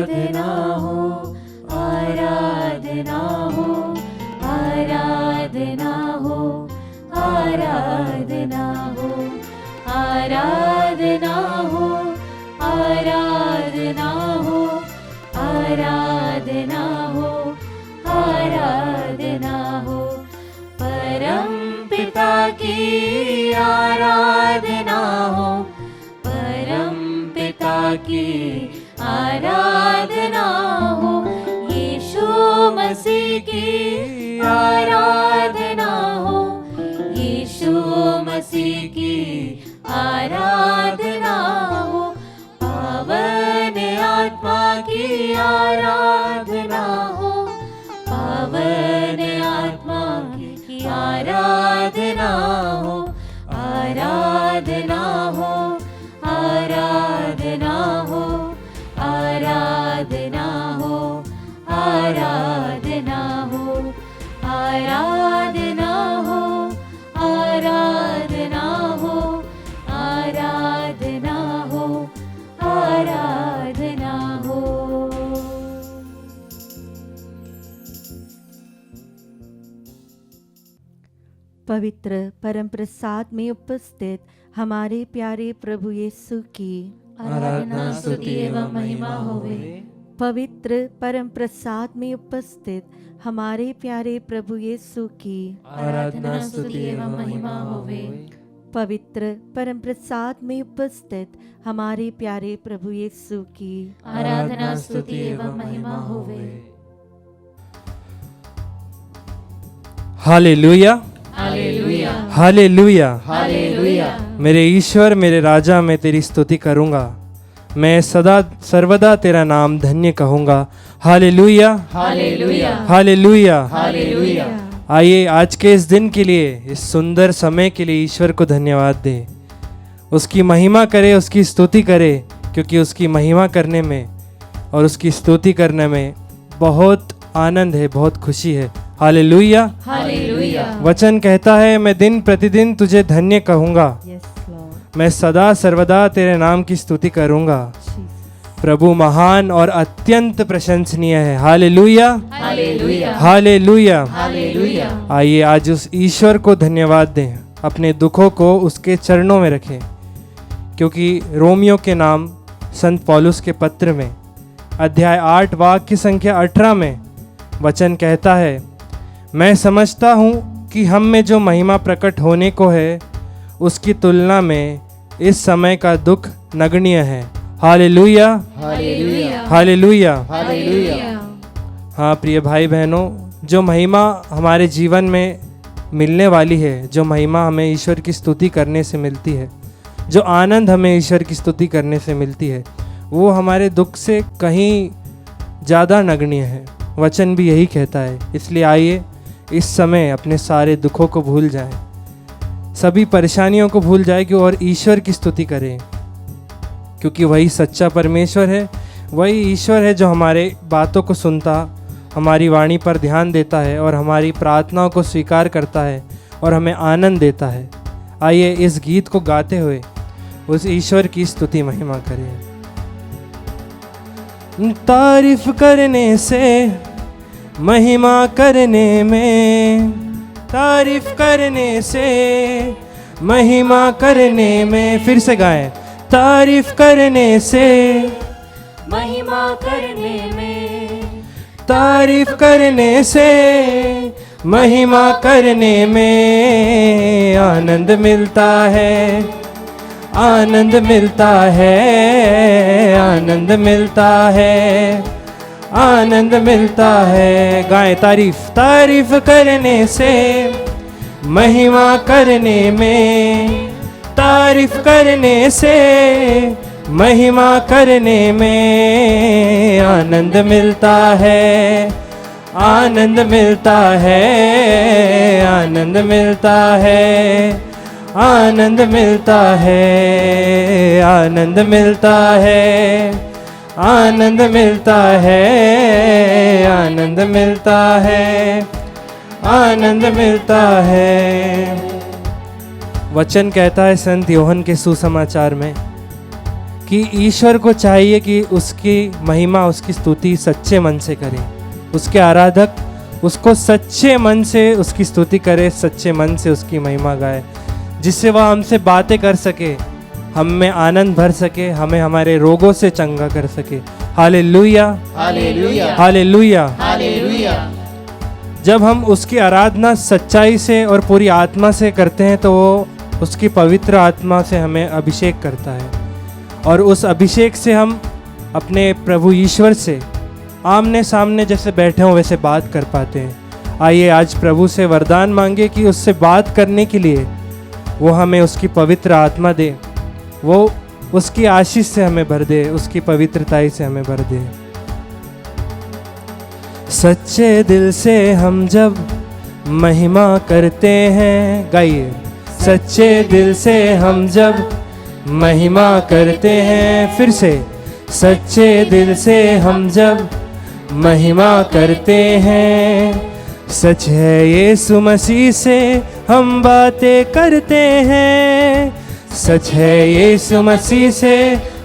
आराधना हो, आराधना हो, आराधना हो, आराधना हो, आराधना हो, आराधना हो, आराधना हो, आराधना हो। परम पिता की आराधना हो, परम पिता की आराधना हो, यीशु मसीह की आराधना हो, यीशु मसीह की आराधना हो। पावन आत्मा की आराधना हो, पावन आत्मा की आराधना हो, आराधना हो, आराधना हो, आराधना हो, आराधना हो, आराधना हो, आराधना हो, आराधना हो, आराधना हो। पवित्र परम प्रसाद में उपस्थित हमारे प्यारे प्रभु यीशु की आराधना स्तुति एवं महिमा होवे। पवित्र परम प्रसाद में उपस्थित हमारे प्यारे प्रभु यीशु की आराधना स्तुति एवं महिमा होवे। पवित्र परम प्रसाद में उपस्थित हमारे प्यारे प्रभु यीशु की आराधना स्तुति एवं महिमा होवे। Hallelujah, hallelujah, hallelujah. हालेलुया। मेरे ईश्वर, मेरे राजा, मैं तेरी स्तुति करूंगा। मैं सदा सर्वदा तेरा नाम धन्य कहूंगा। Hallelujah, hallelujah, hallelujah. हालेलुया। आइए आज के इस दिन के लिए, इस सुंदर समय के लिए ईश्वर को धन्यवाद दें, उसकी महिमा करे, उसकी स्तुति करे, क्योंकि उसकी महिमा करने में और उसकी स्तुति करने में बहुत आनंद है, बहुत खुशी है। Hallelujah, hallelujah. वचन कहता है मैं दिन प्रतिदिन तुझे धन्य कहूंगा, यस लॉर्ड मैं सदा सर्वदा तेरे नाम की स्तुति करूंगा। प्रभु महान और अत्यंत प्रशंसनीय है। Hallelujah, hallelujah, hallelujah. हालेलुया। आइए आज उस ईश्वर को धन्यवाद दें, अपने दुखों को उसके चरणों में रखें, क्योंकि रोमियो के नाम संत पौलुस के पत्र में अध्याय 8 वाक्य संख्या 18 में वचन कहता है, मैं समझता हूँ कि हम में जो महिमा प्रकट होने को है उसकी तुलना में इस समय का दुख नगण्य है। Hallelujah, hallelujah, hallelujah. हालेलुया। हाँ प्रिय भाई बहनों, जो महिमा हमारे जीवन में मिलने वाली है, जो महिमा हमें ईश्वर की स्तुति करने से मिलती है, जो आनंद हमें ईश्वर की स्तुति करने से मिलती है, वो हमारे दुख से कहीं ज़्यादा नगण्य है। वचन भी यही कहता है। इसलिए आइए इस समय अपने सारे दुखों को भूल जाएं, सभी परेशानियों को भूल जाएं और ईश्वर की स्तुति करें, क्योंकि वही सच्चा परमेश्वर है, वही ईश्वर है जो हमारे बातों को सुनता, हमारी वाणी पर ध्यान देता है और हमारी प्रार्थनाओं को स्वीकार करता है और हमें आनंद देता है। आइए इस गीत को गाते हुए उस ईश्वर की स्तुति महिमा करें। तारीफ करने से, महिमा करने में, तारीफ करने से, महिमा करने में, फिर से गाएं। तारीफ करने से, महिमा करने में, तारीफ करने से, महिमा करने में आनंद मिलता है, आनंद मिलता है, आनंद मिलता है, आनंद मिलता है। गाएं तारीफ, तारीफ करने से, महिमा करने में, तारीफ करने से, महिमा करने में आनंद मिलता है, आनंद मिलता है, आनंद मिलता है, आनंद मिलता है, आनंद मिलता है, आनंद मिलता है, आनंद मिलता है, आनंद मिलता है। वचन कहता है संत योहन के सुसमाचार में कि ईश्वर को चाहिए कि उसकी महिमा, उसकी स्तुति सच्चे मन से करें। उसके आराधक उसको सच्चे मन से उसकी स्तुति करे, सच्चे मन से उसकी महिमा गाए, जिससे वह हमसे बातें कर सके, हम में आनंद भर सके, हमें हमारे रोगों से चंगा कर सके। Hallelujah, hallelujah, hallelujah. हालेलुया। जब हम उसकी आराधना सच्चाई से और पूरी आत्मा से करते हैं तो वो उसकी पवित्र आत्मा से हमें अभिषेक करता है, और उस अभिषेक से हम अपने प्रभु ईश्वर से आमने सामने जैसे बैठे हों वैसे बात कर पाते हैं। आइए आज प्रभु से वरदान मांगे कि उससे बात करने के लिए वो हमें उसकी पवित्र आत्मा दे, वो उसकी आशीष से हमें भर दे, उसकी पवित्रताई से हमें भर दे। सच्चे दिल से हम जब महिमा करते हैं, गाइए। सच्चे दिल से हम जब महिमा करते हैं, फिर से। सच्चे दिल से हम जब महिमा करते हैं, सच है यीशु मसीह से हम बातें करते हैं। सच है यीशु मसीह से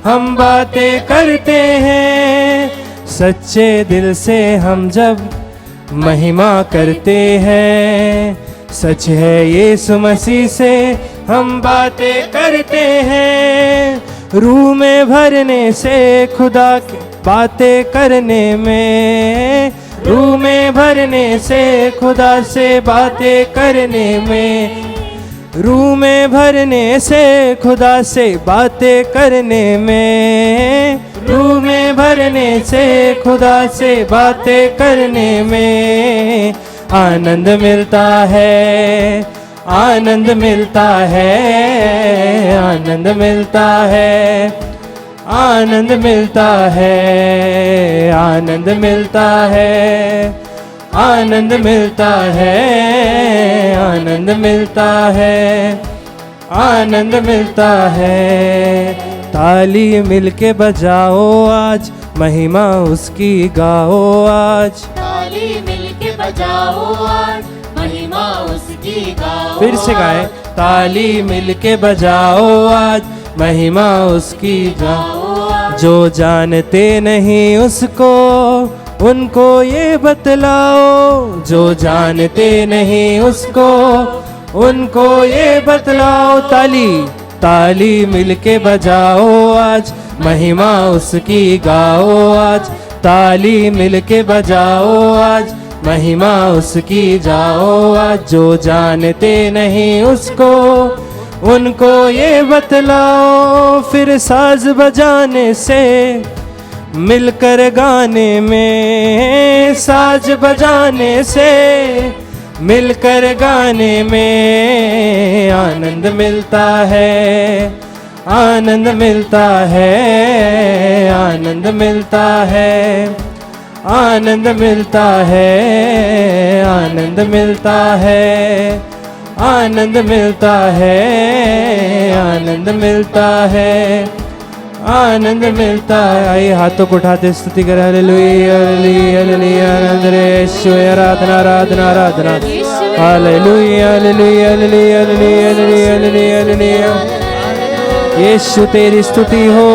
हम बातें करते हैं। सच्चे दिल से हम जब महिमा करते हैं, सच है यीशु मसीह से हम बातें करते हैं। रूह में भरने से खुदा की बातें करने में, रूह में भरने से खुदा से बातें करने में, रूह में भरने से खुदा से बातें करने में, रूह में भरने से खुदा से बातें करने में आनंद मिलता है, आनंद मिलता है, आनंद मिलता है, आनंद मिलता है, आनंद मिलता है, आनंद मिलता है, आनंद मिलता है, आनंद मिलता है। ताली मिलके बजाओ आज, महिमा उसकी गाओ आज। ताली मिलके बजाओ आज, महिमा उसकी गाओ। फिर से गाएं। ताली मिलके बजाओ आज, महिमा उसकी गाओ। जो जानते नहीं उसको उनको ये बतलाओ, जो जानते नहीं उसको उनको ये बतलाओ। ताली ताली मिलके बजाओ आज, महिमा उसकी गाओ आज। ताली मिलके बजाओ आज, महिमा उसकी जाओ आज। जो जानते नहीं उसको उनको ये बतलाओ। फिर साज बजाने से मिलकर गाने में, साज बजाने से मिलकर गाने में आनंद मिलता है, आनंद मिलता है, आनंद मिलता है, आनंद मिलता है, आनंद मिलता है, आनंद मिलता है, आनंद मिलता है, आनंद मिलता है। आइए हाथों को उठाते स्तुति करें। हालेलुया, हालेलुया, हालेलुया, आनंद रे यीशु, आराधना, आराधना, आराधना। Hallelujah, hallelujah, hallelujah, hallelujah, hallelujah, hallelujah. Yeshu तेरी स्तुति हो,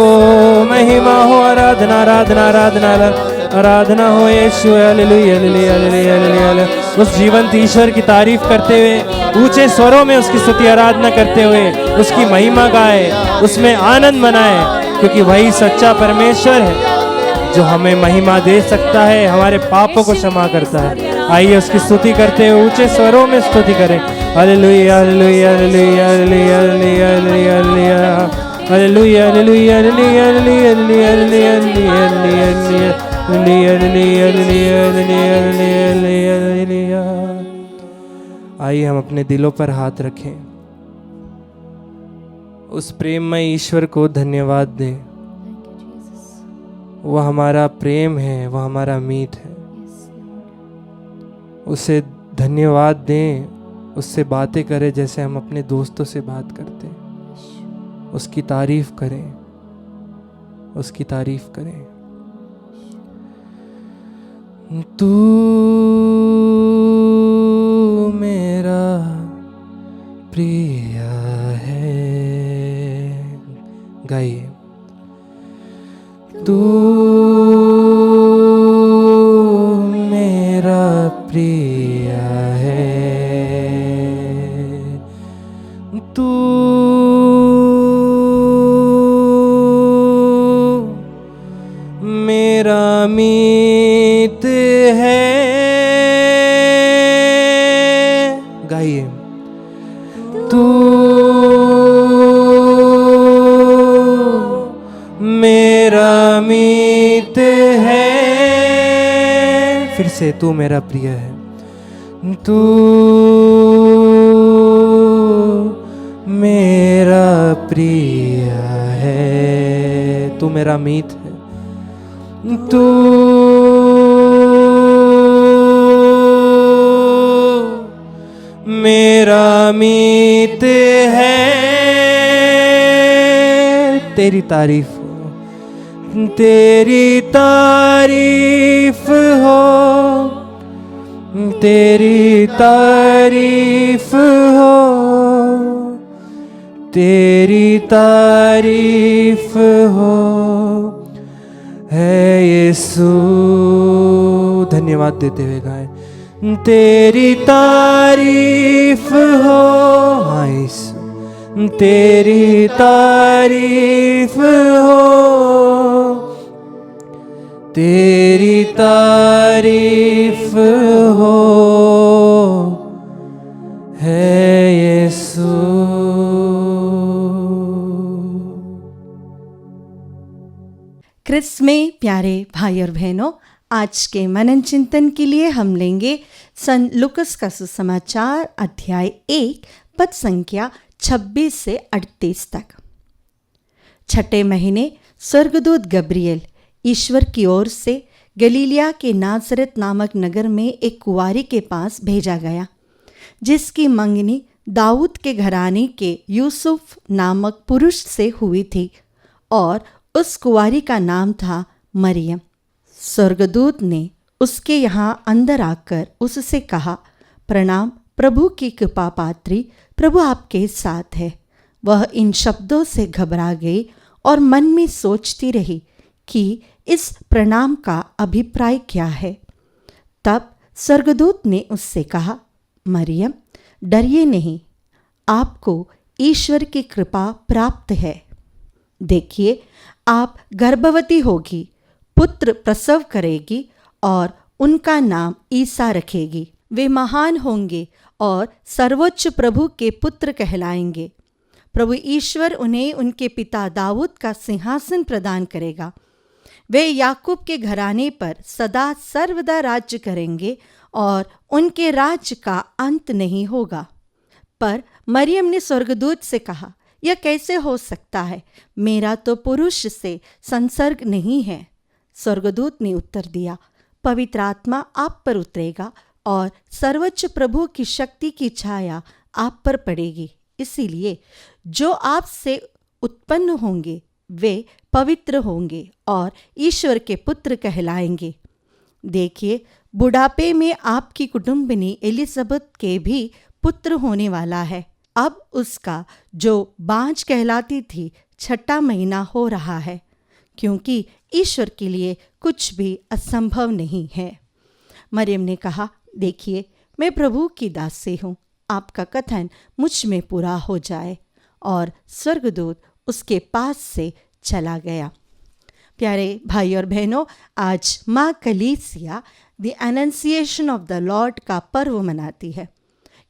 महिमा हो, आराधना, आराधना, आराधना, आराधना हो Yeshu. Hallelujah, hallelujah, hallelujah, hallelujah. उस जीवंत ईश्वर की तारीफ करते हुए ऊंचे स्वरों में उसकी स्तुति आराधना करते हुए उसकी महिमा गाए, उसमें आनंद मनाए, क्योंकि वही सच्चा परमेश्वर है जो हमें महिमा दे सकता है, हमारे पापों को क्षमा करता है। आइए उसकी स्तुति करते हुए ऊंचे स्वरों में स्तुति करें। Hallelujah, hallelujah, hallelujah, hallelujah, hallelujah, hallelujah, hallelujah, hallelujah, hallelujah, hallelujah. आइए हम अपने दिलों पर हाथ रखें, उस प्रेममय ईश्वर को धन्यवाद दें। वह हमारा प्रेम है, वह हमारा मीत है। उसे धन्यवाद दें, उससे बातें करें जैसे हम अपने दोस्तों से बात करते हैं। उसकी तारीफ करें, उसकी तारीफ करें। तू मेरा प्रिय है, गाइए। तू मेरा प्रिय है, तू मेरा मीत है। गाइए, तू मेरा मीत है। फिर से, तू मेरा प्रिय है, तू मेरा प्रिय है, तू मेरा मीत है, तू मेरा मीत है। तेरी तारीफ हो, तेरी तारीफ हो, तेरी तारीफ हो, तेरी तारीफ हो है यीशु। धन्यवाद देते हुए गाएं, तेरी तारीफ हो। हाँ यीशु, तेरी तारीफ हो, तेरी तारीफ हो है यीशु। क्रिस्त में प्यारे भाई और बहनों, आज के मनन चिंतन के लिए हम लेंगे सन लुकस का सुसमाचार अध्याय 1 पद संख्या 26 से 38 तक। छठे महीने स्वर्गदूत गब्रिएल ईश्वर की ओर से गलीलिया के नासरत नामक नगर में एक कुंवारी के पास भेजा गया, जिसकी मंगनी दाऊद के घराने के यूसुफ नामक पुरुष से हुई थी, और उस कुंवारी का नाम था मरियम। स्वर्गदूत ने उसके यहाँ अंदर आकर उससे कहा, प्रणाम प्रभु की कृपा पात्री, प्रभु आपके साथ है। वह इन शब्दों से घबरा गई और मन में सोचती रही कि इस प्रणाम का अभिप्राय क्या है। तब स्वर्गदूत ने उससे कहा, मरियम डरिए नहीं, आपको ईश्वर की कृपा प्राप्त है। देखिए, आप गर्भवती होगी, पुत्र प्रसव करेगी और उनका नाम ईसा रखेगी। वे महान होंगे और सर्वोच्च प्रभु के पुत्र कहलाएंगे। प्रभु ईश्वर उन्हें उनके पिता दाऊद का सिंहासन प्रदान करेगा। वे याकूब के घराने पर सदा सर्वदा राज्य करेंगे और उनके राज्य का अंत नहीं होगा। पर मरियम ने स्वर्गदूत से कहा, यह कैसे हो सकता है? मेरा तो पुरुष से संसर्ग नहीं है। स्वर्गदूत ने उत्तर दिया, पवित्र आत्मा आप पर उतरेगा और सर्वोच्च प्रभु की शक्ति की छाया आप पर पड़ेगी। इसीलिए जो आपसे उत्पन्न होंगे वे पवित्र होंगे और ईश्वर के पुत्र कहलाएंगे। देखिए, बुढ़ापे में आपकी कुटुंबिनी एलिजबेथ के भी पुत्र होने वाला है। अब उसका जो बाँझ कहलाती थी 6वां महीना हो रहा है, क्योंकि ईश्वर के लिए कुछ भी असंभव नहीं है। मरियम ने कहा, देखिए मैं प्रभु की दासी हूँ, आपका कथन मुझ में पूरा हो जाए। और स्वर्गदूत उसके पास से चला गया। प्यारे भाई और बहनों, आज माँ कलीसिया द एनंसिएशन ऑफ द लॉर्ड का पर्व मनाती है।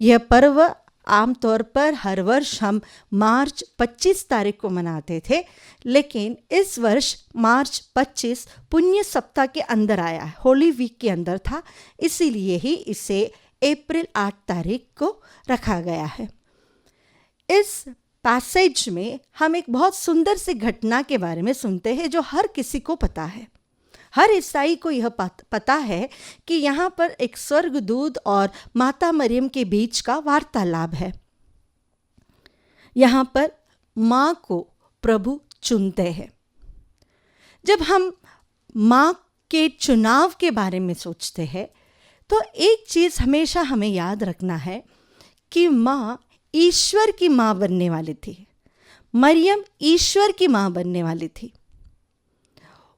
यह पर्व आमतौर पर हर वर्ष हम मार्च 25 तारीख को मनाते थे, लेकिन इस वर्ष मार्च 25 पुण्य सप्ताह के अंदर आया है, होली वीक के अंदर था, इसीलिए ही इसे अप्रैल 8 तारीख को रखा गया है। इस पैसेज में हम एक बहुत सुंदर सी घटना के बारे में सुनते हैं जो हर किसी को पता है। हर ईसाई को यह पता है कि यहाँ पर एक स्वर्गदूत और माता मरियम के बीच का वार्तालाप है। यहाँ पर माँ को प्रभु चुनते हैं। जब हम माँ के चुनाव के बारे में सोचते हैं तो एक चीज़ हमेशा हमें याद रखना है कि माँ ईश्वर की माँ बनने वाली थी। मरियम ईश्वर की माँ बनने वाली थी।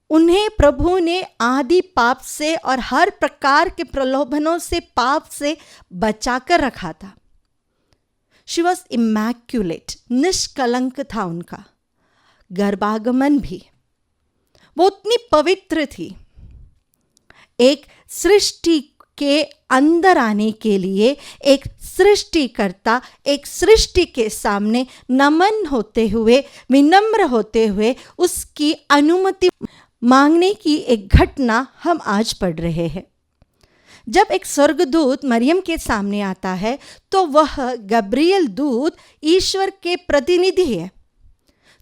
उन्हें प्रभु ने आदि पाप से और हर प्रकार के प्रलोभनों से, पाप से बचाकर रखा था। शी वॉज इमैक्युलेट, निष्कलंक था उनका गर्भागमन भी। वो उतनी पवित्र थी। एक सृष्टि के अंदर आने के लिए एक सृष्टिकर्ता, एक सृष्टि के सामने नमन होते हुए, विनम्र होते हुए उसकी अनुमति मांगने की एक घटना हम आज पढ़ रहे हैं। जब एक स्वर्गदूत मरियम के सामने आता है तो वह गब्रियल दूत ईश्वर के प्रतिनिधि है।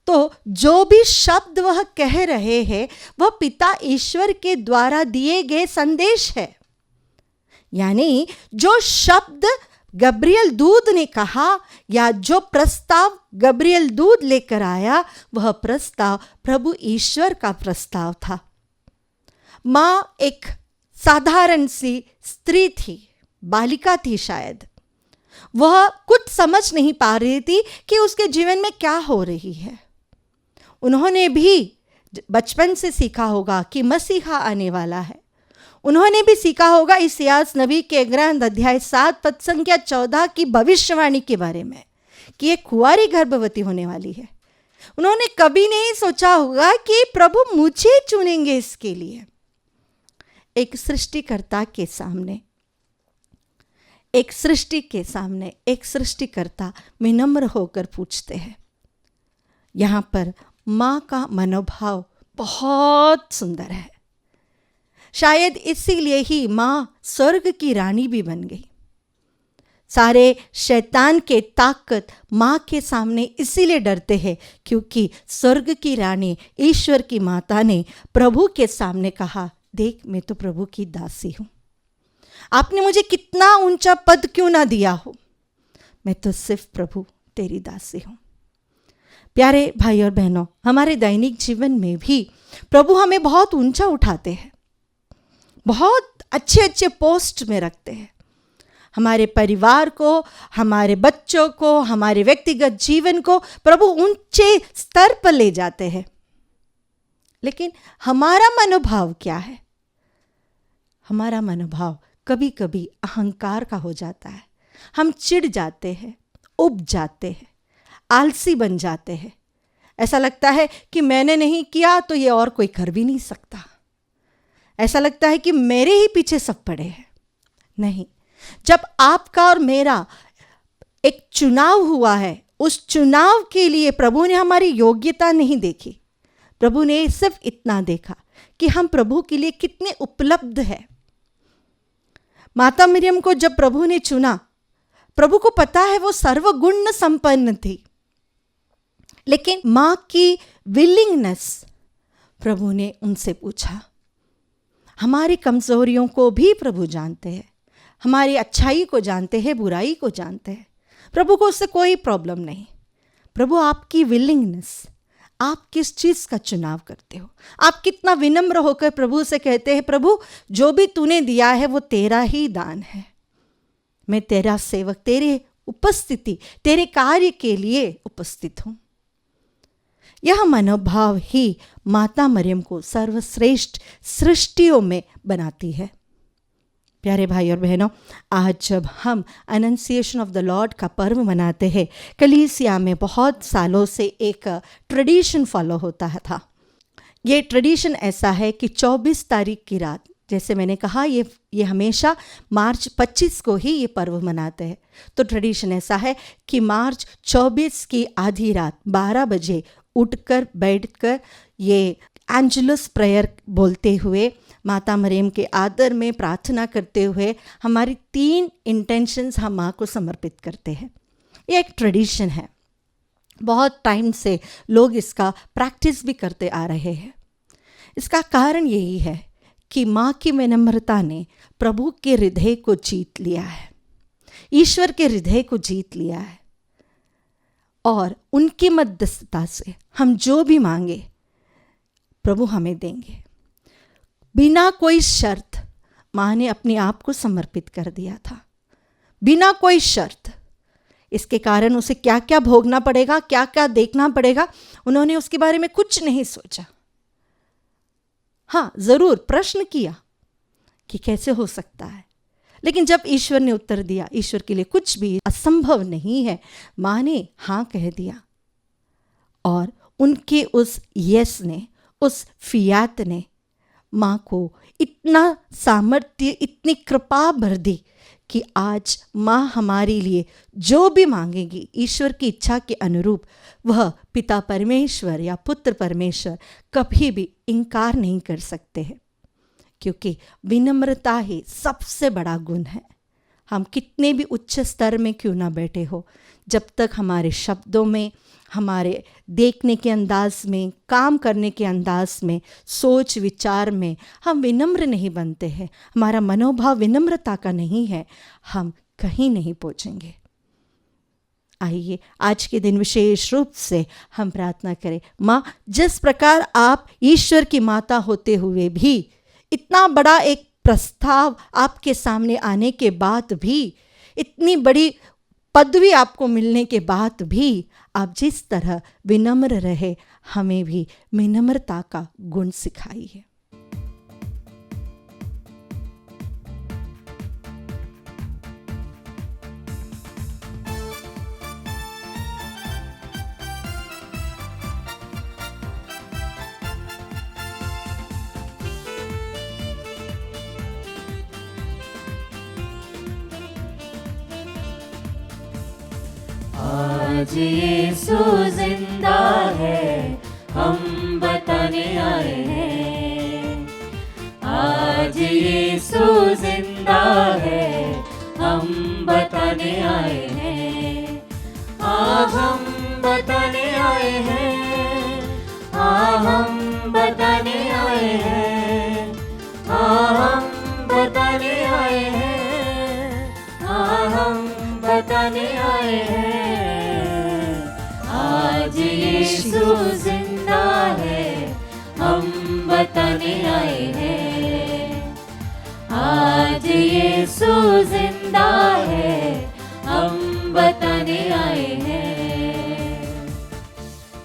तो जो भी शब्द वह कह रहे हैं वह पिता ईश्वर के द्वारा दिए गए संदेश है। यानी जो शब्द गब्रियल दूत ने कहा या जो प्रस्ताव गब्रियल दूत लेकर आया, वह प्रस्ताव प्रभु ईश्वर का प्रस्ताव था। माँ एक साधारण सी स्त्री थी, बालिका थी शायद। वह कुछ समझ नहीं पा रही थी कि उसके जीवन में क्या हो रही है। उन्होंने भी बचपन से सीखा होगा कि मसीहा आने वाला है। उन्होंने भी सीखा होगा इसायास नबी के ग्रंथ अध्याय 7 पद संख्या 14 की भविष्यवाणी के बारे में कि एक कुंवारी गर्भवती होने वाली है। उन्होंने कभी नहीं सोचा होगा कि प्रभु मुझे चुनेंगे इसके लिए। एक सृष्टिकर्ता के सामने, एक सृष्टि के सामने एक सृष्टिकर्ता विनम्र होकर पूछते हैं। यहाँ पर माँ का मनोभाव बहुत सुंदर है। शायद इसीलिए ही माँ स्वर्ग की रानी भी बन गई। सारे शैतान के ताकत माँ के सामने इसीलिए डरते हैं क्योंकि स्वर्ग की रानी ईश्वर की माता ने प्रभु के सामने कहा, देख मैं तो प्रभु की दासी हूँ, आपने मुझे कितना ऊंचा पद क्यों ना दिया हो, मैं तो सिर्फ प्रभु तेरी दासी हूँ। प्यारे भाई और बहनों, हमारे दैनिक जीवन में भी प्रभु हमें बहुत ऊंचा उठाते हैं, बहुत अच्छे अच्छे पोस्ट में रखते हैं। हमारे परिवार को, हमारे बच्चों को, हमारे व्यक्तिगत जीवन को प्रभु ऊंचे स्तर पर ले जाते हैं। लेकिन हमारा मनोभाव क्या है? हमारा मनोभाव कभी कभी अहंकार का हो जाता है। हम चिढ़ जाते हैं, उब जाते हैं, आलसी बन जाते हैं। ऐसा लगता है कि मैंने नहीं किया तो ये और कोई कर भी नहीं सकता। ऐसा लगता है कि मेरे ही पीछे सब पड़े हैं। नहीं, जब आपका और मेरा एक चुनाव हुआ है, उस चुनाव के लिए प्रभु ने हमारी योग्यता नहीं देखी। प्रभु ने सिर्फ इतना देखा कि हम प्रभु के लिए कितने उपलब्ध हैं। माता मरियम को जब प्रभु ने चुना, प्रभु को पता है वो सर्वगुण संपन्न थी, लेकिन माँ की विलिंगनेस, प्रभु ने उनसे पूछा। हमारी कमजोरियों को भी प्रभु जानते हैं, हमारी अच्छाई को जानते हैं, बुराई को जानते हैं। प्रभु को उससे कोई प्रॉब्लम नहीं। प्रभु आपकी विलिंगनेस, आप किस चीज़ का चुनाव करते हो, आप कितना विनम्र होकर प्रभु से कहते हैं, प्रभु जो भी तूने दिया है वो तेरा ही दान है, मैं तेरा सेवक, तेरे उपस्थिति, तेरे कार्य के लिए उपस्थित हूँ। यह मनोभाव ही माता मरियम को सर्वश्रेष्ठ सृष्टियों में बनाती है। प्यारे भाई और बहनों, आज जब हम अनंसिएशन ऑफ द लॉर्ड का पर्व मनाते हैं, कलीसिया में बहुत सालों से एक ट्रेडिशन फॉलो होता था। ये ट्रेडिशन ऐसा है कि 24 तारीख की रात, जैसे मैंने कहा ये हमेशा मार्च 25 को ही ये पर्व मनाते हैं। तो ट्रेडिशन ऐसा है कि मार्च 24 की आधी रात 12 बजे उठकर बैठकर ये एंजेलस प्रेयर बोलते हुए, माता मरियम के आदर में प्रार्थना करते हुए हमारी 3 इंटेंशंस हम माँ को समर्पित करते हैं। ये एक ट्रेडिशन है, बहुत टाइम से लोग इसका प्रैक्टिस भी करते आ रहे हैं। इसका कारण यही है कि माँ की विनम्रता ने प्रभु के हृदय को जीत लिया है, ईश्वर के हृदय को जीत लिया है, और उनकी मध्यस्थता से हम जो भी मांगे प्रभु हमें देंगे। बिना कोई शर्त माँ ने अपने आप को समर्पित कर दिया था, बिना कोई शर्त। इसके कारण उसे क्या क्या भोगना पड़ेगा, क्या क्या देखना पड़ेगा, उन्होंने उसके बारे में कुछ नहीं सोचा। हाँ, ज़रूर प्रश्न किया कि कैसे हो सकता है, लेकिन जब ईश्वर ने उत्तर दिया, ईश्वर के लिए कुछ भी असंभव नहीं है, माँ ने हाँ कह दिया। और उनके उस यस ने, उस फियात ने माँ को इतना सामर्थ्य, इतनी कृपा भर दी कि आज माँ हमारे लिए जो भी मांगेगी ईश्वर की इच्छा के अनुरूप, वह पिता परमेश्वर या पुत्र परमेश्वर कभी भी इनकार नहीं कर सकते हैं, क्योंकि विनम्रता ही सबसे बड़ा गुण है। हम कितने भी उच्च स्तर में क्यों ना बैठे हो, जब तक हमारे शब्दों में, हमारे देखने के अंदाज में, काम करने के अंदाज में, सोच विचार में हम विनम्र नहीं बनते हैं, हमारा मनोभाव विनम्रता का नहीं है, हम कहीं नहीं पहुंचेंगे। आइए आज के दिन विशेष रूप से हम प्रार्थना करें। माँ, जिस प्रकार आप ईश्वर की माता होते हुए भी, इतना बड़ा एक प्रस्ताव आपके सामने आने के बाद भी, इतनी बड़ी पदवी आपको मिलने के बाद भी आप जिस तरह विनम्र रहे, हमें भी विनम्रता का गुण सिखाइए। आज यीशु जिंदा है, हम बताने आए हैं। आज यीशु जिंदा है, हम बताने आए हैं। आज हम बताने आए हैं। आज हम बताने आए हैं। आज हम बताने आए हैं। आज हम बताने आए हैं। आज यीशु जिंदा है, हम बताने आए हैं। आज यीशु जिंदा है, हम बताने आए हैं।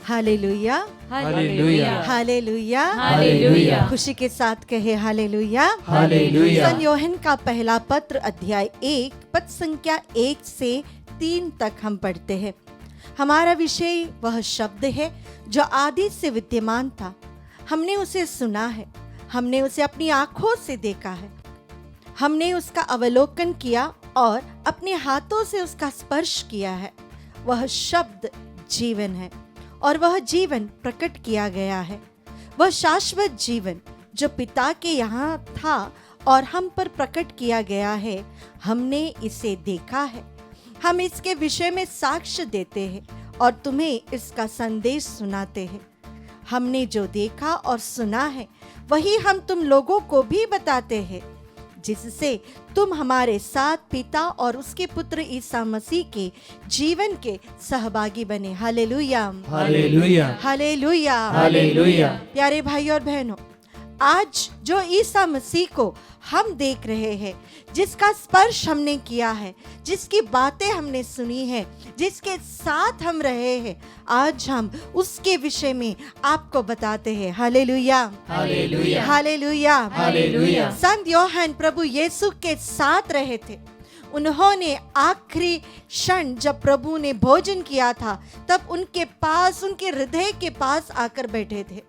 Hallelujah, hallelujah, hallelujah, hallelujah. खुशी के साथ कहे हालेलुया, हालेलुया। सन योहन का पहला पत्र अध्याय 1 पद संख्या 1 से 3 तक हम पढ़ते हैं। हमारा विषय वह शब्द है जो आदि से विद्यमान था। हमने उसे सुना है, हमने उसे अपनी आंखों से देखा है, हमने उसका अवलोकन किया और अपने हाथों से उसका स्पर्श किया है। वह शब्द जीवन है और वह जीवन प्रकट किया गया है। वह शाश्वत जीवन जो पिता के यहाँ था और हम पर प्रकट किया गया है। हमने इसे देखा है, हम इसके विषय में साक्ष्य देते हैं और तुम्हें इसका संदेश सुनाते हैं। हमने जो देखा और सुना है वही हम तुम लोगों को भी बताते हैं, जिससे तुम हमारे साथ पिता और उसके पुत्र ईसा मसीह के जीवन के सहभागी बने। Hallelujah, hallelujah, hallelujah, hallelujah. प्यारे भाई और बहनों, आज जो ईसा मसीह को हम देख रहे हैं, जिसका स्पर्श हमने किया है, जिसकी बातें हमने सुनी है, जिसके साथ हम रहे हैं, आज हम उसके विषय में आपको बताते हैं। Hallelujah, hallelujah, hallelujah, hallelujah. संत योहन प्रभु यीशु के साथ रहे थे। उन्होंने आखिरी क्षण जब प्रभु ने भोजन किया था, तब उनके पास, उनके हृदय के पास आकर बैठे थे।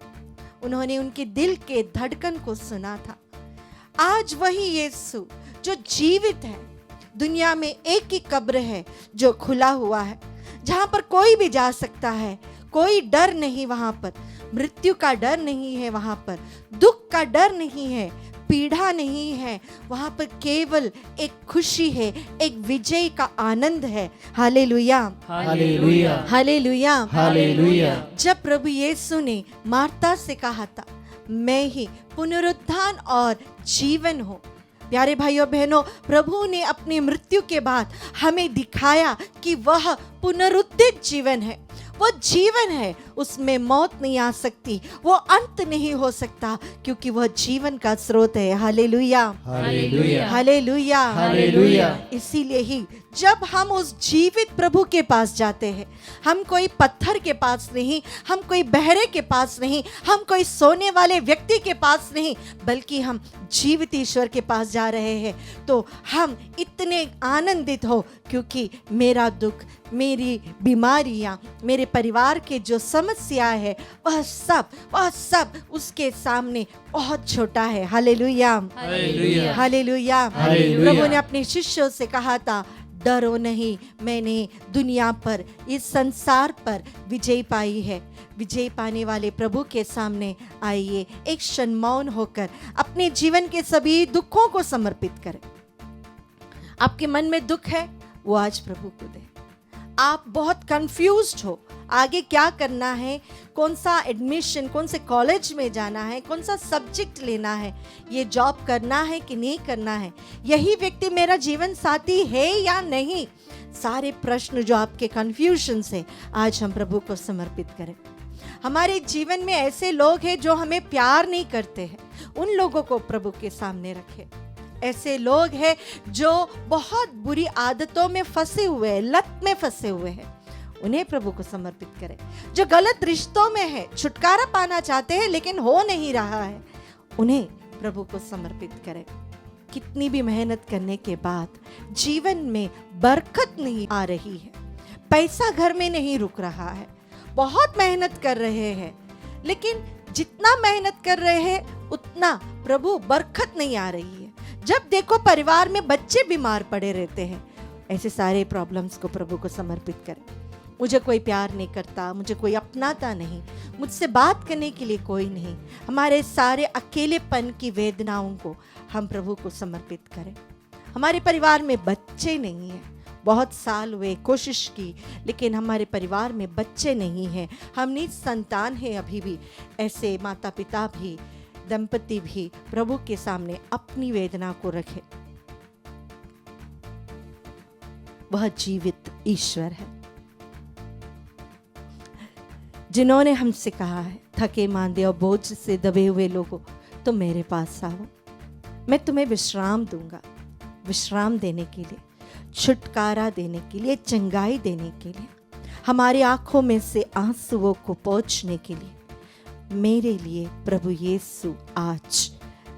उन्होंने उनके दिल के धड़कन को सुना था। आज वही यीशु जो जीवित है, दुनिया में एक ही कब्र है जो खुला हुआ है, जहां पर कोई भी जा सकता है। कोई डर नहीं वहां पर, मृत्यु का डर नहीं है वहां पर, दुख का डर नहीं है, पीड़ा नहीं है। वहां पर केवल एक खुशी है, एक विजय का आनंद है। Hallelujah, hallelujah, hallelujah, hallelujah. जब प्रभु यीशु ने मार्ता से कहा था, मैं ही पुनरुत्थान और जीवन हूँ। प्यारे भाइयों बहनों, प्रभु ने अपनी मृत्यु के बाद हमें दिखाया कि वह पुनरुत्थित जीवन है। वो जीवन है, उसमें मौत नहीं आ सकती, वो अंत नहीं हो सकता, क्योंकि वह जीवन का स्रोत है। Hallelujah, hallelujah, hallelujah, hallelujah. इसीलिए ही जब हम उस जीवित प्रभु के पास जाते हैं, हम कोई पत्थर के पास नहीं, हम कोई बहरे के पास नहीं, हम कोई सोने वाले व्यक्ति के पास नहीं, बल्कि हम जीवित ईश्वर के पास जा रहे हैं, तो हम इतने आनंदित हो, क्योंकि मेरा दुख, मेरी बीमारियां, मेरे परिवार के जो समस्या है, वह सब उसके सामने बहुत छोटा है। Hallelujah, hallelujah, hallelujah. हालेलुया। प्रभु ने अपने शिष्यों से कहा था, डरो नहीं, मैंने दुनिया पर, इस संसार पर विजय पाई है। विजय पाने वाले प्रभु के सामने आइए, एक क्षण मौन होकर अपने जीवन के सभी दुखों को समर्पित करें। आपके मन में दुख है, वो आज प्रभु को दे। आप बहुत कंफ्यूज्ड हो, आगे क्या करना है, कौन सा एडमिशन, कौन से कॉलेज में जाना है, कौन सा सब्जेक्ट लेना है, ये जॉब करना है कि नहीं करना है, यही व्यक्ति मेरा जीवन साथी है या नहीं, सारे प्रश्न जो आपके कंफ्यूजन से, आज हम प्रभु को समर्पित करें। हमारे जीवन में ऐसे लोग हैं जो हमें प्यार नहीं करते हैं, उन लोगों को प्रभु के सामने रखें। ऐसे लोग हैं जो बहुत बुरी आदतों में फंसे हुए हैं, लत में फंसे हुए हैं, उन्हें प्रभु को समर्पित करें। जो गलत रिश्तों में है, छुटकारा पाना चाहते हैं लेकिन हो नहीं रहा है, उन्हें प्रभु को समर्पित करें। कितनी भी मेहनत करने के बाद जीवन में बरकत नहीं आ रही है, पैसा घर में नहीं रुक रहा है, बहुत मेहनत कर रहे हैं, लेकिन जितना मेहनत कर रहे हैं उतना प्रभु बरकत नहीं आ रही है। जब देखो परिवार में बच्चे बीमार पड़े रहते हैं, ऐसे सारे प्रॉब्लम्स को प्रभु को समर्पित करें। मुझे कोई प्यार नहीं करता, मुझे कोई अपनाता नहीं, मुझसे बात करने के लिए कोई नहीं, हमारे सारे अकेलेपन की वेदनाओं को हम प्रभु को समर्पित करें। हमारे परिवार में बच्चे नहीं हैं, बहुत साल हुए कोशिश की, लेकिन हमारे परिवार में बच्चे नहीं हैं, हम निसंतान हैं अभी भी। ऐसे माता पिता भी, दंपति भी प्रभु के सामने अपनी वेदना को रखें। वह जीवित ईश्वर है, जिन्होंने हमसे कहा है, थके मांदे और बोझ से दबे हुए लोगों, तुम मेरे पास आओ, मैं तुम्हें विश्राम दूंगा। विश्राम देने के लिए, छुटकारा देने के लिए, चंगाई देने के लिए, हमारी आंखों में से आंसुओं को पोंछने के लिए मेरे लिए प्रभु यीशु आज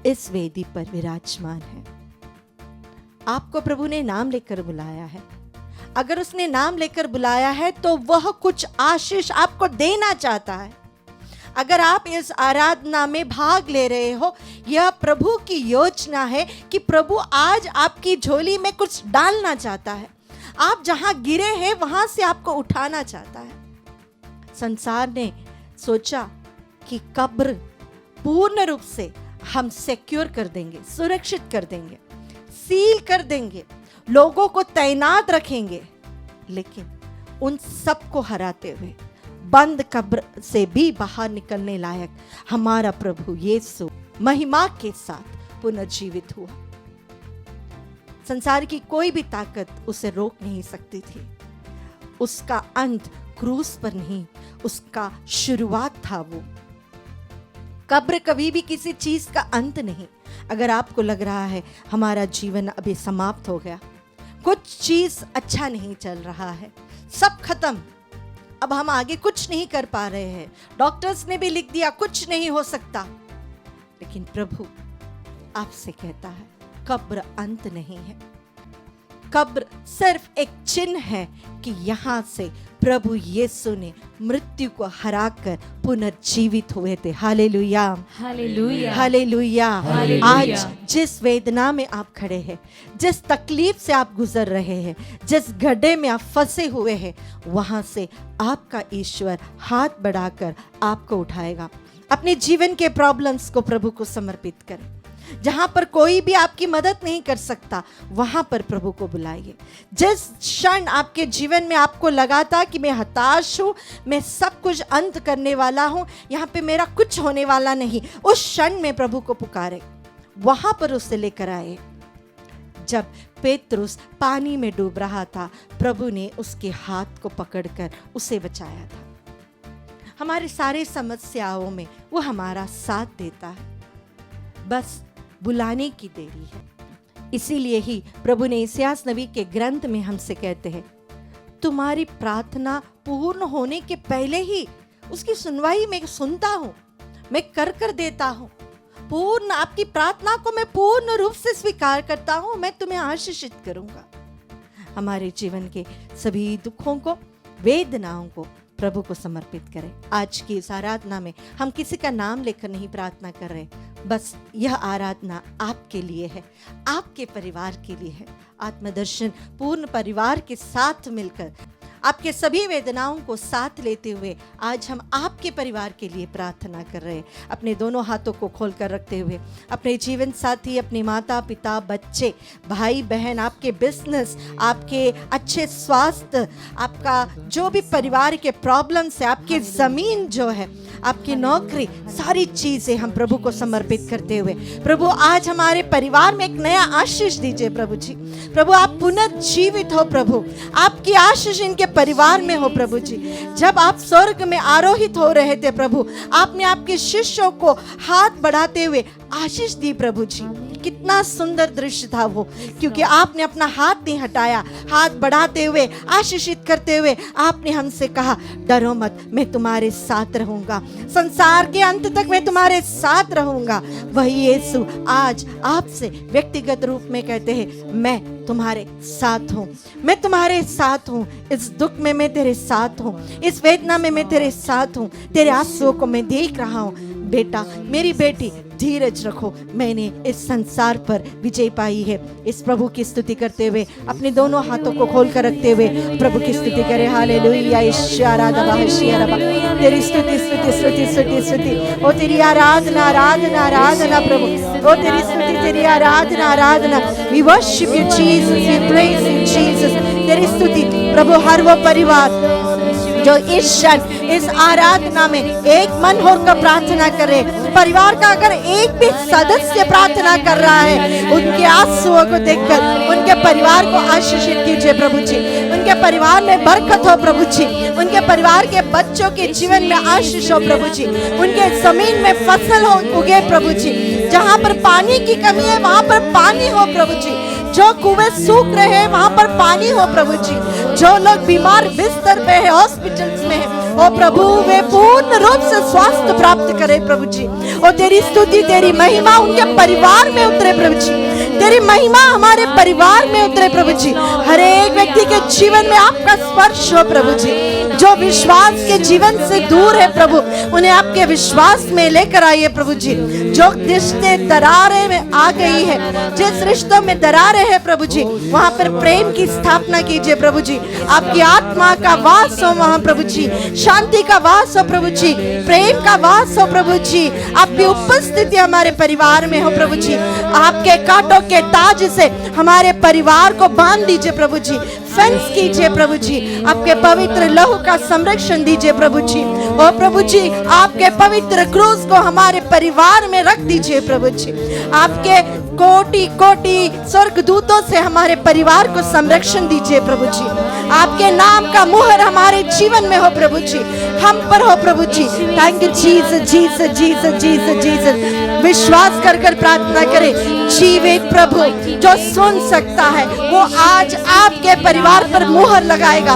इस वेदी पर विराजमान है। आपको प्रभु ने नाम लेकर बुलाया है। अगर उसने नाम लेकर बुलाया है तो वह कुछ आशीष आपको देना चाहता है। अगर आप इस आराधना में भाग ले रहे हो, यह प्रभु की योजना है कि प्रभु आज आपकी झोली में कुछ डालना चाहता है। आप जहां गिरे हैं वहां से आपको उठाना चाहता है। संसार ने सोचा कि कब्र पूर्ण रूप से हम सिक्योर कर देंगे, सुरक्षित कर देंगे, सील कर देंगे, लोगों को तैनात रखेंगे, लेकिन उन सबको हराते हुए बंद कब्र से भी बाहर निकलने लायक हमारा प्रभु यीशु महिमा के साथ पुनर्जीवित हुआ। संसार की कोई भी ताकत उसे रोक नहीं सकती थी। उसका अंत क्रूस पर नहीं, उसका शुरुआत था वो। कब्र कभी भी किसी चीज का अंत नहीं। अगर आपको लग रहा है हमारा जीवन अभी समाप्त हो गया, कुछ चीज अच्छा नहीं चल रहा है, सब खत्म, अब हम आगे कुछ नहीं कर पा रहे हैं, डॉक्टर्स ने भी लिख दिया कुछ नहीं हो सकता, लेकिन प्रभु आपसे कहता है कब्र अंत नहीं है। कब्र सिर्फ एक चिन्ह है कि यहां से प्रभु यीशु ने मृत्यु को हराकर पुनर्जीवित हुए थे। Hallelujah, hallelujah, hallelujah. हालेलुया। आज जिस वेदना में आप खड़े हैं, जिस तकलीफ से आप गुजर रहे हैं, जिस गड्ढे में आप फंसे हुए हैं, वहां से आपका ईश्वर हाथ बढ़ाकर आपको उठाएगा। अपने जीवन के प्रॉब्लम्स को प्रभु को समर्पित करें। जहां पर कोई भी आपकी मदद नहीं कर सकता, वहां पर प्रभु को बुलाइए। जिस क्षण आपके जीवन में आपको लगा था कि मैं हताश हूं, मैं सब कुछ अंत करने वाला हूं, यहाँ पे मेरा कुछ होने वाला नहीं, उस क्षण में प्रभु को पुकारे, वहां पर उसे लेकर आए। जब पेतरुस पानी में डूब रहा था, प्रभु ने उसके हाथ को पकड़कर उसे बचाया था। हमारे सारे समस्याओं में वो हमारा साथ देता है, बस बुलाने की देरी है। इसीलिए ही प्रभु ने इसायास नबी के ग्रंथ में हमसे कहते हैं, तुम्हारी प्रार्थना पूर्ण होने के पहले ही उसकी सुनवाई मैं सुनता हूं, मैं कर देता हूं। पूर्ण आपकी प्रार्थना को मैं पूर्ण रूप से स्वीकार करता हूं, मैं तुम्हें आशीषित करूंगा। हमारे जीवन के सभी दुखों को, वेदनाओं को प्रभु को समर्पित करें। आज की इस आराधना में हम किसी का नाम लेकर नहीं प्रार्थना कर रहे, बस यह आराधना आपके लिए है, आपके परिवार के लिए है। आत्मदर्शन पूर्ण परिवार के साथ मिलकर आपके सभी वेदनाओं को साथ लेते हुए आज हम आपके परिवार के लिए प्रार्थना कर रहे हैं। अपने दोनों हाथों को खोलकर रखते हुए अपने जीवन साथी, अपने माता पिता, बच्चे, भाई बहन, आपके बिजनेस, आपके अच्छे स्वास्थ्य, आपका जो भी परिवार के प्रॉब्लम्स है, आपकी ज़मीन जो है, आपकी नौकरी, सारी चीज़ें हम प्रभु को समर्पित करते हुए, प्रभु आज हमारे परिवार में एक नया आशीष दीजिए प्रभु जी। प्रभु आप पुनर्जीवित हो प्रभु, आपकी आशीष इनके परिवार में हो प्रभु जी। जब आप स्वर्ग में आरोहित हो रहे थे प्रभु, आपने आपके शिष्यों को हाथ बढ़ाते हुए आशीष दी प्रभु जी। कितना सुंदर दृश्य था वो, क्योंकि आपने अपना हाथ नहीं हटाया, हाथ बढ़ाते हुए, आशीषित करते हुए आपने हमसे कहा, डरो मत, मैं तुम्हारे साथ रहूंगा, संसार के अंत तक मैं तुम्हारे साथ रहूंगा। वही यीशु आज आपसे व्यक्तिगत रूप में कहते हैं, मैं तुम्हारे साथ हूँ, मैं तुम्हारे साथ हूँ। इस दुख में मैं तेरे साथ हूँ, इस वेदना में मैं तेरे साथ हूँ, तेरे आंसुओं को मैं देख रहा हूँ। बेटा, मेरी बेटी, धीरज रखो, मैंने इस संसार पर विजय पाई है। इस प्रभु की स्तुति करते हुए अपने दोनों हाथों को खोल कर रखते हुए प्रभु की स्तुति करें। हालेलुया, तेरी स्तुति स्तुति स्तुति स्तुति स्तुति, ओ तेरी आराधना आराधना आराधना प्रभु, ओ तेरी स्तुति, तेरी आराधना आराधना। We worship you Jesus, we praise you Jesus. तेरी स्तुति प्रभु, हर वो परिवार जो इस क्षण इस आराधना में एक मन होकर प्रार्थना करे, परिवार का अगर एक भी सदस्य प्रार्थना कर रहा है, उनके आंसुओं को देखकर उनके परिवार को आशीषित कीजिए प्रभु जी। उनके परिवार में बरकत हो प्रभु जी, उनके परिवार के बच्चों के जीवन में आशीष हो प्रभु जी, उनके जमीन में फसल हो उगे प्रभु जी। जहाँ पर पानी की कमी है वहाँ पर पानी हो प्रभु जी, जो कुएं सूख रहे हैं वहां पर पानी हो प्रभु जी। जो लोग बीमार बिस्तर पे है, हॉस्पिटल्स में है, ओ प्रभु वे पूर्ण रूप से स्वास्थ्य प्राप्त करें प्रभु जी। और तेरी स्तुति, तेरी महिमा उनके परिवार में उतरे प्रभु जी, तेरी महिमा हमारे परिवार में उतरे प्रभु जी। हर एक व्यक्ति के जीवन में आपका स्पर्श हो प्रभु जी। जो विश्वास के जीवन से दूर है प्रभु, उन्हें आपके विश्वास में लेकर आइए प्रभु जी। जो रिश्ते दरारें में आ गई है, जिस रिश्तों में दरारें है प्रभु जी, वहाँ पर प्रेम की स्थापना कीजिए प्रभु जी। आपकी आत्मा का वास हो वहाँ प्रभु जी, शांति का वास हो प्रभु जी, प्रेम का वास हो प्रभु जी। आपकी उपस्थिति हमारे परिवार में हो प्रभु जी। आपके कांटों के ताज से हमारे परिवार को बांध दीजिए प्रभु जी, फेंस कीजिए प्रभु जी। आपके पवित्र लहू का संरक्षण दीजिए प्रभु जी। ओ प्रभु जी, आपके पवित्र क्रूस को हमारे परिवार में रख दीजिए प्रभु जी। आपके कोटि कोटि स्वर्गदूतों से हमारे परिवार को संरक्षण दीजिए प्रभु जी। आपके नाम का मुहर हमारे जीवन में हो प्रभु जी, हम पर हो प्रभु जी। Thank you Jesus, Jesus, Jesus, Jesus, Jesus. विश्वास कर कर प्रार्थना करें। जीवित प्रभु जो सुन सकता है वो आज आपके परिवार पर मुहर लगाएगा,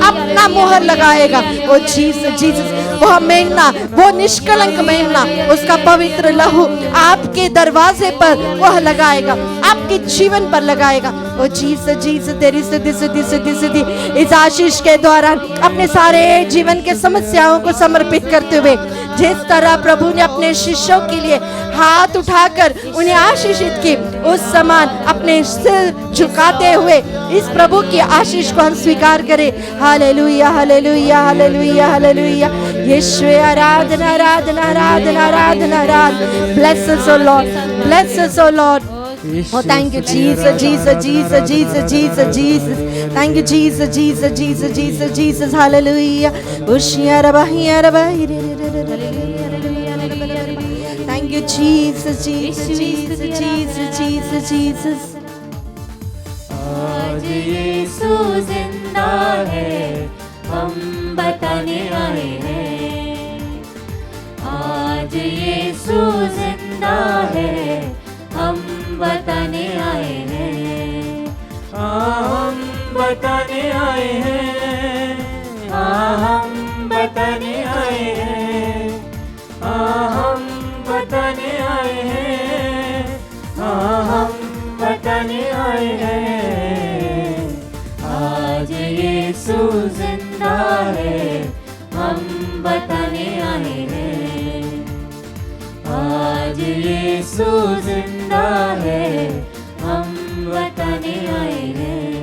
अपना मुहर लगाएगा। ओ जीसस, जीसस, वो मेमना, वो निष्कलंक मेमना, उसका पवित्र लहू आपके दरवाजे पर वह लगाएगा, आपके जीवन पर लगाएगा। ओ जीसस, जीसस, तेरी स्तुति स्तुति स्तुति स्तुति। इस आशीष के दौरान अपने सारे जीवन के समस्याओं को समर्पित करते हुए, जिस तरह प्रभु ने अपने शिष्यों के लिए हाथ उठाकर उन्हें आशीषित की, उस समान अपने सिर झुकाते हुए इस प्रभु की आशीष को हम स्वीकार करें। Hallelujah, hallelujah, hallelujah, hallelujah. Yeshu आराधना, आराधना, आराधना, आराधना, आराधना। Bless us, O Lord, bless us, O Lord. Oh, thank you, Jesus, Jesus, Jesus, Jesus, Jesus, Jesus. Thank you, Jesus, Jesus, Jesus, Jesus, Jesus. Hallelujah. Thank you, Jesus, Jesus, Jesus, Jesus, Jesus, Jesus. आज यीशु जिंदा है, हम बताने आए हैं। जिंदा है, हम बताने आए हैं। हम बताने आए हैं, हम बताने आए हैं, हम बताने आए हैं, हम बताने आए हैं। आज यीशु जिंदा है, हम बताने आए हैं। आज यीशु जिंदा है, हम बताने आए हैं।